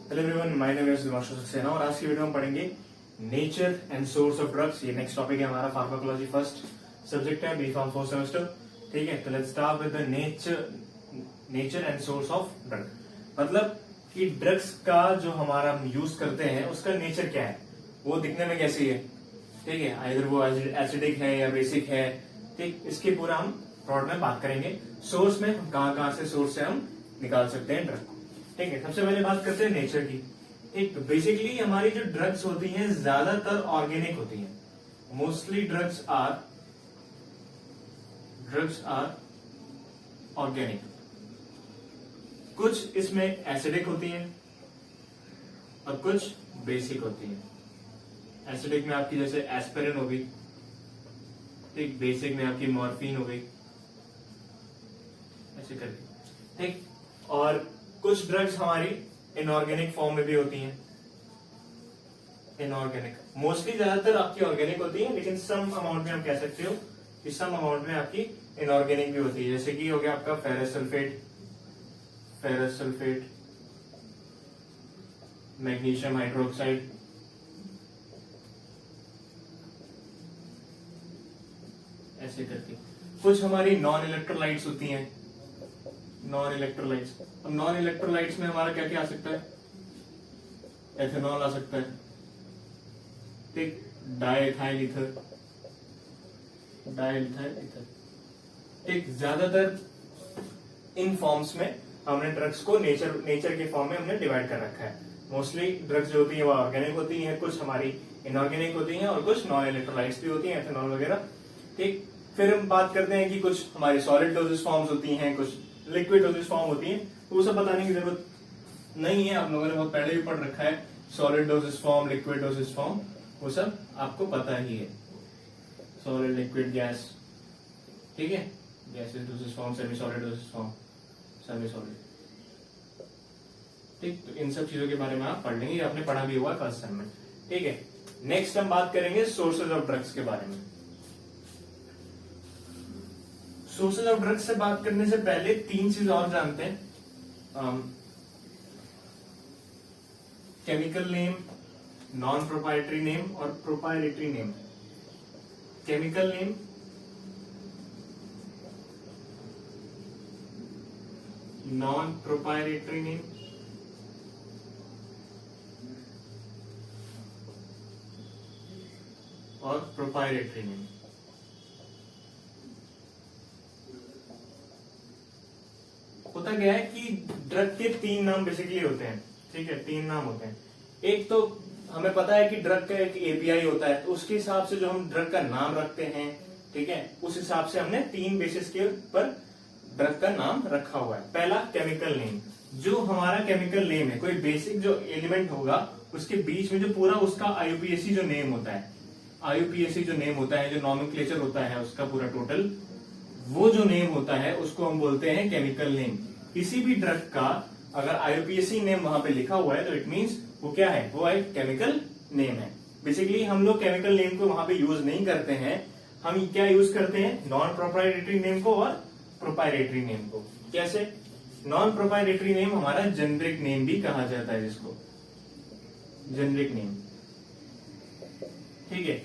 Hello everyone, my name is Dimanshu Saxena और आज की वीडियो में पढ़ेंगे nature and source of drugs. ये नेक्स्ट टॉपिक है हमारा, फार्माकोलॉजी फर्स्ट सब्जेक्ट है, बी फार्म 4th सेमेस्टर। ठीक है, तो let's start with the nature and source of drug. मतलब कि ड्रग्स का जो हमारा यूज करते हैं उसका नेचर क्या है, वो दिखने में कैसी है। ठीक है, आइदर वो एसिडिक है या बेसिक है। ठीक, इसके पूरा हम प्रोडक्ट में बात करेंगे। सोर्स में कहां से सोर्स से हम निकाल सकते हैं ड्रग। ठीक है, सबसे पहले बात करते हैं नेचर की। एक तो बेसिकली हमारी जो ड्रग्स होती हैं ज्यादातर ऑर्गेनिक होती हैं। Mostly drugs are organic. कुछ इसमें एसिडिक होती हैं और कुछ बेसिक होती हैं। एसिडिक में आपकी जैसे एस्पिरिन हो गई, ठीक, बेसिक में आपकी मॉर्फिन हो गई, ऐसे करके। ठीक, और कुछ ड्रग्स हमारी इनऑर्गेनिक फॉर्म में भी होती हैं। इनऑर्गेनिक मोस्टली ज्यादातर आपकी ऑर्गेनिक होती है, लेकिन सम अमाउंट में हम कह सकते हो कि सम अमाउंट में आपकी इनऑर्गेनिक भी होती है। जैसे कि हो गया आपका फेरस सल्फेट, मैग्नीशियम हाइड्रोक्साइड, ऐसे करके। कुछ हमारी नॉन इलेक्ट्रोलाइट्स होती हैं। नॉन इलेक्ट्रोलाइट्स, अब नॉन इलेक्ट्रोलाइट्स में हमारा क्या क्या आ सकता है? एथेनॉल आ सकता है, ठीक, डाइएथाइल ईथर, ठीक। ज्यादातर इन फॉर्म्स में हमने ड्रग्स को नेचर के फॉर्म में हमने डिवाइड कर रखा है। मोस्टली ड्रग्स जो होती है वो ऑर्गेनिक होती हैं, कुछ हमारी इनऑर्गेनिक होती हैं और कुछ नॉन इलेक्ट्रोलाइट्स भी होती हैं, एथेनॉल वगैरह। ठीक, फिर हम बात करते हैं कि कुछ हमारी सॉलिड डोजेस फॉर्म्स होती हैं, कुछ लिक्विड डोजेस फॉर्म होती हैं। तो वो सब बताने की जरूरत नहीं है, आप लोगों ने बहुत पहले भी पढ़ रखा है। Solid doses form, liquid dosage form, वो सब आपको पता ही है। सॉलिड, लिक्विड, गैस, ठीक है, gases doses form, semi solid doses form, semi solid. ठीक, तो इन सब चीजों के बारे में आप पढ़ लेंगे, आपने पढ़ा भी हुआ फर्स्ट सेम में। ठीक है, नेक्स्ट हम बात करेंगे सोर्सेज ऑफ ड्रग्स के बारे में। सोर्सेज ऑफ ड्रग्स से बात करने से पहले तीन चीज और जानते हैं। Chemical name, non proprietary name और proprietary name. Chemical name, non proprietary name और प्रोप्राइटरी नेम। होता क्या है कि ड्रग के तीन नाम बेसिकली होते हैं। ठीक है, तीन नाम होते हैं। एक तो हमें पता है कि ड्रग का एक एपीआई होता है, तो उसके हिसाब से जो हम ड्रग का नाम रखते हैं, ठीक है, उस हिसाब से हमने तीन बेसिस के ऊपर ड्रग का नाम रखा हुआ है। पहला केमिकल नेम, जो हमारा केमिकल नेम है, कोई बेसिक जो एलिमेंट होगा उसके बीच में जो पूरा उसका आईयूपीएसी जो नेम होता है, आईयूपीएसी जो नेम होता है, जो नॉमेनक्लेचर होता है उसका पूरा टोटल, वो जो नेम होता है उसको हम बोलते हैं केमिकल नेम। किसी भी ड्रग का अगर आईयूपीएसी नेम वहां पे लिखा हुआ है तो इट मींस वो क्या है, वो एक केमिकल नेम है। बेसिकली हम लोग केमिकल नेम को वहां पे यूज नहीं करते हैं, हम क्या यूज करते हैं, नॉन प्रोप्राइटरी नेम को और प्रोप्राइटरी नेम को। कैसे? नॉन प्रोप्राइटरी नेम हमारा जेनरिक नेम भी कहा जाता है, जिसको जेनरिक नेम। ठीक है,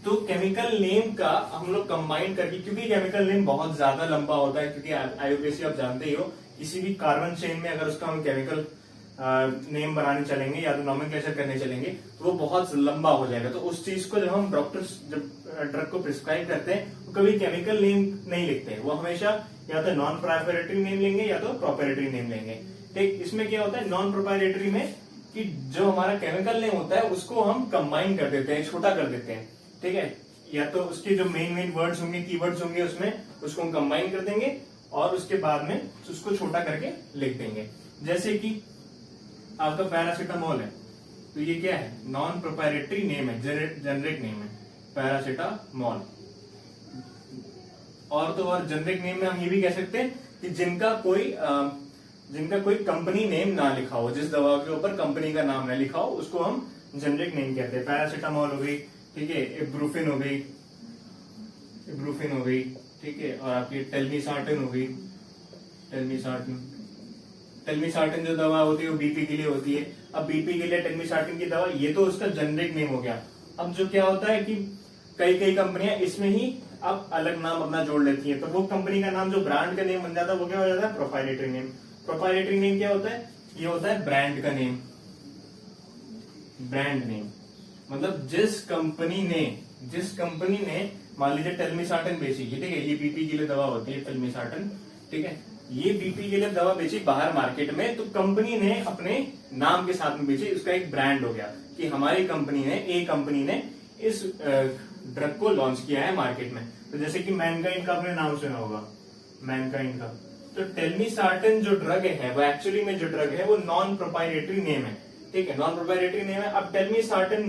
तो केमिकल नेम का हम लोग कंबाइन करके, क्योंकि केमिकल नेम बहुत ज्यादा लंबा होता है, क्योंकि आईयूपीएसी आप जानते ही हो, किसी भी कार्बन चेन में अगर उसका हम केमिकल नेम बनाने चलेंगे या तो नॉमेनक्लेचर करने चलेंगे तो वो बहुत लंबा हो जाएगा। तो उस चीज को जब हम डॉक्टर्स जब ड्रग को प्रिस्क्राइब करते हैं तो कभी केमिकल नेम नहीं लिखते हैं, वो हमेशा या तो नॉन प्रोप्राइटरी नेम लेंगे या तो प्रोप्राइटरी नेम लेंगे। ठीक, इसमें क्या होता है नॉन प्रोप्राइटरी में कि जो हमारा केमिकल नेम होता है उसको हम कंबाइन कर देते हैं, छोटा कर देते हैं। ठीक है, या तो उसके जो मेन वर्ड्स होंगे, कीवर्ड्स होंगे उसमें, उसको हम कंबाइन कर देंगे और उसके बाद में उसको छोटा करके लिख देंगे। जैसे कि आपका पैरासीटामोल है, तो ये क्या है, नॉन प्रोप्राइटरी नेम है, जेनरिक नेम है पैरासीटामोल। और तो और जेनरिक नेम में हम ये भी कह सकते हैं कि जिनका कोई कंपनी नेम ना लिखा हो, जिस दवा के ऊपर कंपनी का नाम ना लिखा हो, उसको हम जेनरिक नेम कहते हैं। पैरासीटामोल हो गई, ठीक है, इब्रूफिन हो गई, ठीक है, और आपकी टेलमिसार्टन हो गई, टेलमिसार्टन, टेलमिसार्टन जो दवा होती है वो बीपी के लिए होती है। अब बीपी के लिए टेलमिसार्टन की दवा, ये तो उसका जेनरिक नेम हो गया। अब जो क्या होता है कि कई कई कंपनियां इसमें ही अब अलग नाम अपना जोड़ लेती है, तो वो कंपनी का नाम जो ब्रांड का नेम बन जाता है वो क्या हो जाता है, प्रोप्राइटरी नेम। प्रोप्राइटरी नेम क्या होता है, ये होता है ब्रांड का नेम। ब्रांड नेम मतलब जिस कंपनी ने मान लीजिए टेलमिसार्टन बेची, ठीक है, ये बीपी के लिए दवा होती है टेलमिसार्टन, ठीक है, ये बीपी के लिए दवा बेची बाहर मार्केट में, तो कंपनी ने अपने नाम के साथ में बेची, इसका एक ब्रांड हो गया कि हमारी कंपनी ने, ए कंपनी ने इस ड्रग को लॉन्च किया है मार्केट में। तो जैसे कि मैनकाइंड का आपने नाम सुना होगा, मैनकाइंड का, तो टेलमिसार्टन जो ड्रग है वो एक्चुअली में जो ड्रग है वो नॉन प्रोप्राइटरी नेम है, ठीक है, नॉन प्रोप्राइटरी नेम है। अब टेलमिसार्टन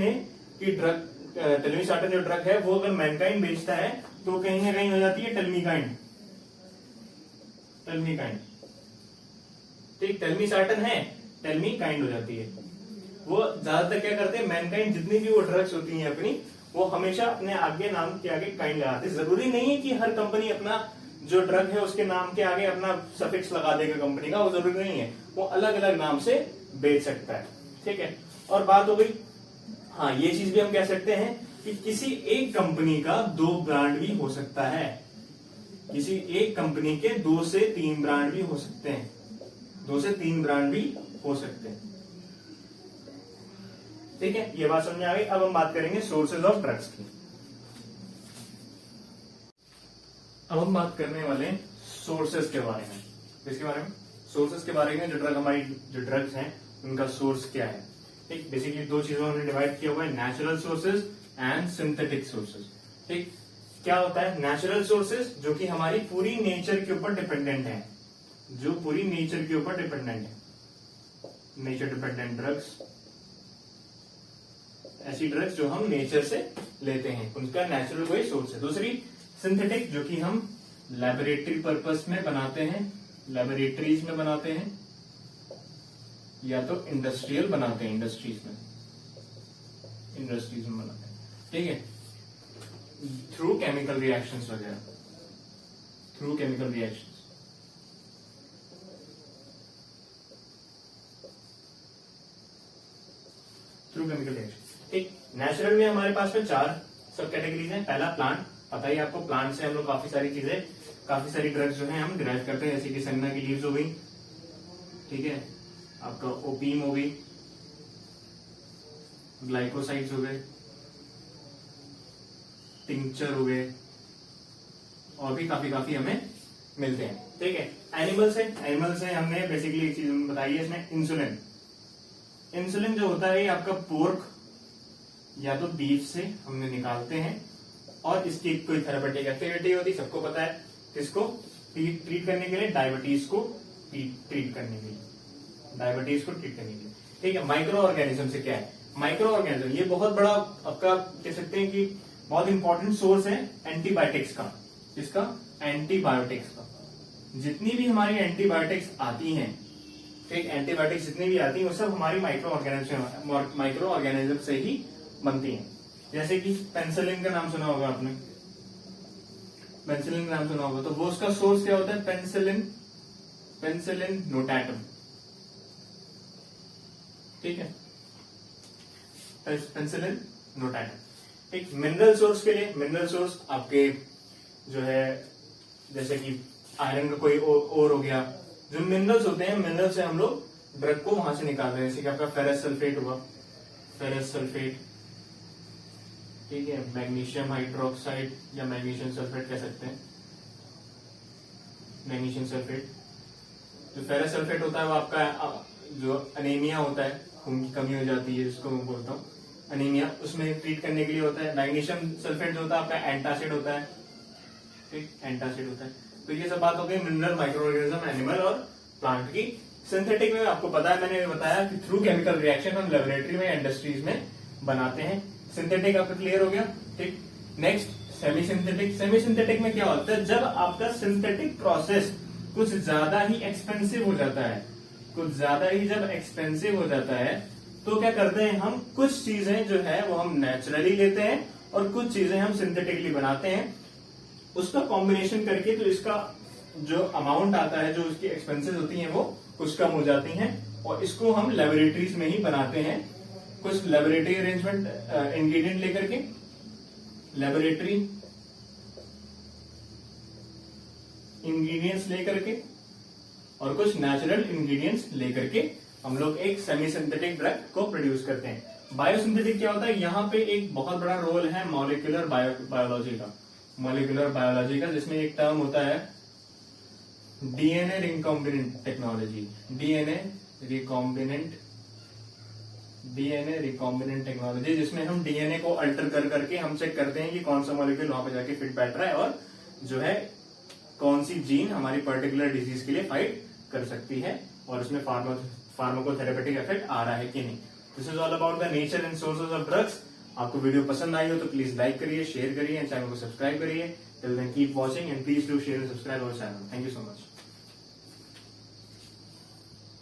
जो ड्रग है वो अगर मैनकाइंड बेचता है तो कहीं ना कहीं हो जाती है टेलमिकाइंड। ठीक, टेलमिसार्टन है, टेलमिकाइंड हो जाती है। वो ज्यादातर क्या करते हैं, मैनकाइंड जितनी भी वो ड्रग्स होती हैं अपनी, वो हमेशा अपने आगे नाम के आगे काइंड लगाते हैं। जरूरी नहीं है कि हर कंपनी अपना जो ड्रग है उसके नाम के आगे अपना सफिक्स लगा देगा कंपनी का, वो जरूरी नहीं है, वो अलग अलग नाम से बेच सकता है, ठीक है। और बात हो गई, हाँ ये चीज भी हम कह सकते हैं कि किसी एक कंपनी का 2 ब्रांड भी हो सकता है, किसी एक कंपनी के 2 से 3 ब्रांड भी हो सकते हैं, 2 से 3 ब्रांड भी हो सकते हैं, ठीक है, ये बात समझ आ गई। अब हम बात करेंगे सोर्सेज ऑफ ड्रग्स की। अब हम बात करने वाले सोर्सेज के बारे में, किसके बारे में, सोर्सेज के बारे में। जो ड्रग्स हैं उनका सोर्स क्या है, ठीक, बेसिकली 2 चीजों में डिवाइड किया हुआ है, natural sources and synthetic sources. ठीक, क्या होता है नेचुरल सोर्सेज, जो कि हमारी पूरी नेचर के ऊपर डिपेंडेंट है, जो पूरी नेचर के ऊपर डिपेंडेंट है, नेचर डिपेंडेंट ड्रग्स, ऐसी ड्रग्स जो हम नेचर से लेते हैं, उनका नेचुरल कोई सोर्स है। दूसरी सिंथेटिक, जो कि हम लेबोरेटरी पर्पस में बनाते हैं, लेबोरेटरीज में बनाते हैं, या तो इंडस्ट्रियल बनाते हैं, इंडस्ट्रीज में बनाते हैं, ठीक है, थ्रू केमिकल रिएक्शंस वगैरह, through chemical reactions. Through chemical reaction, ठीक। नेचुरल में हमारे पास में 4 सब कैटेगरीज हैं। पहला प्लांट, पता ही आपको, प्लांट से हम लोग काफी सारी चीजें, काफी सारी ड्रग्स जो है हम डिराइव करते हैं, जैसे कि सन्ना की लीव्स हो गई, ठीक है, आपका ओपीम हो गई, ग्लाइकोसाइड्स हो गए, टिंचर हो गए, और भी काफी हमें मिलते हैं, ठीक है। एनिमल से हमने बेसिकली एक चीज बताई है इसमें, इंसुलिन। इंसुलिन जो होता है ये आपका पोर्क या तो बीफ से हमने निकालते हैं, और इसकी कोई थेरेपेटिक एक्टिविटी होती है, सबको पता है, किसको ट्रीट करने के लिए, डायबिटीज को ट्रीट करने के लिए, ठीक है। माइक्रो ऑर्गेनिज्म से क्या है, माइक्रो ऑर्गेनिज्म ये बहुत बड़ा आपका कह सकते हैं कि बहुत इंपॉर्टेंट सोर्स है एंटीबायोटिक्स का। इसका एंटीबायोटिक्स का, जितनी भी हमारी एंटीबायोटिक्स आती हैं, ठीक, एंटीबायोटिक्स जितनी भी आती हैं वो सब हमारी माइक्रो ऑर्गेनिज्म से ही बनती हैं। जैसे कि पेनिसिलिन का नाम सुना होगा आपने, पेनिसिलिन का नाम सुना होगा, तो वो उसका सोर्स क्या होता है, पेनिसिलिन नोटाटम, ठीक है, पेनिसिलिन नोटाटम। एक मिनरल सोर्स के लिए, मिनरल सोर्स आपके जो है जैसे कि आयरन का कोई और हो गया, जो मिनरल्स होते हैं, मिनरल से हम लोग ड्रग को वहां से निकालते हैं, जैसे कि आपका फेरस सल्फेट हुआ, फेरस सल्फेट, ठीक है, मैग्नीशियम हाइड्रोक्साइड या मैग्नीशियम सल्फेट कह सकते हैं, मैग्नीशियम सल्फेट। जो फेरस सल्फेट होता है वो आपका जो अनीमिया होता है, खून की कमी हो जाती है, जिसको मैं बोलता हूँ अनीमिया, उसमें ट्रीट करने के लिए होता है। मैग्नीशियम सल्फेट जो होता है आपका एंटासिड होता है, ठीक, एंटासिड होता है। तो ये सब बात हो गई मिनरल, माइक्रो ऑर्गेनिज्म, एनिमल और प्लांट की। सिंथेटिक में आपको पता है, मैंने बताया कि थ्रू केमिकल रिएक्शन हम लेबोरेटरी में, इंडस्ट्रीज में बनाते हैं। सिंथेटिक आपका क्लियर हो गया, ठीक। Next semi synthetic. Semi synthetic में क्या होता है, जब आपका सिंथेटिक प्रोसेस कुछ ज्यादा ही एक्सपेंसिव हो जाता है, कुछ ज्यादा ही जब एक्सपेंसिव हो जाता है, तो क्या करते हैं हम, कुछ चीजें जो है वो हम नेचुरली लेते हैं और कुछ चीजें हम सिंथेटिकली बनाते हैं, उसका कॉम्बिनेशन करके, तो इसका जो अमाउंट आता है, जो उसकी एक्सपेंसेस होती हैं वो कुछ कम हो जाती हैं, और इसको हम लेबोरेटरीज में ही बनाते हैं, कुछ लेबोरेटरी अरेंजमेंट इंग्रेडिएंट लेकर के, लेबोरेटरी इंग्रेडिएंट्स लेकर के और कुछ नेचुरल इंग्रेडिएंट्स लेकर के हम लोग एक सेमी सिंथेटिक ड्रग को प्रोड्यूस करते हैं। बायोसिंथेटिक क्या होता है, यहाँ पे एक बहुत बड़ा रोल है मॉलिक्यूलर बायोलॉजी का, मॉलिक्यूलर बायोलॉजी का, जिसमें एक टर्म होता है DNA recombinant technology, DNA recombinant technology, जिसमें हम डीएनए को अल्टर कर करके हम चेक करते हैं कि कौन सा मॉलिक्यूल वहां पे जाके फिट बैठ रहा है और जो है कौन सी जीन हमारी पर्टिकुलर डिजीज के लिए फाइट कर सकती है और उसमें फार्माकोथेरेपेटिक इफेक्ट आ रहा है कि नहीं। This is all about the nature and sources of drugs. आपको वीडियो पसंद आई हो तो प्लीज लाइक करिए, शेयर करिए एंड चैनल को सब्सक्राइब करिए। Till then keep watching and please do share and subscribe our channel. Thank you so much.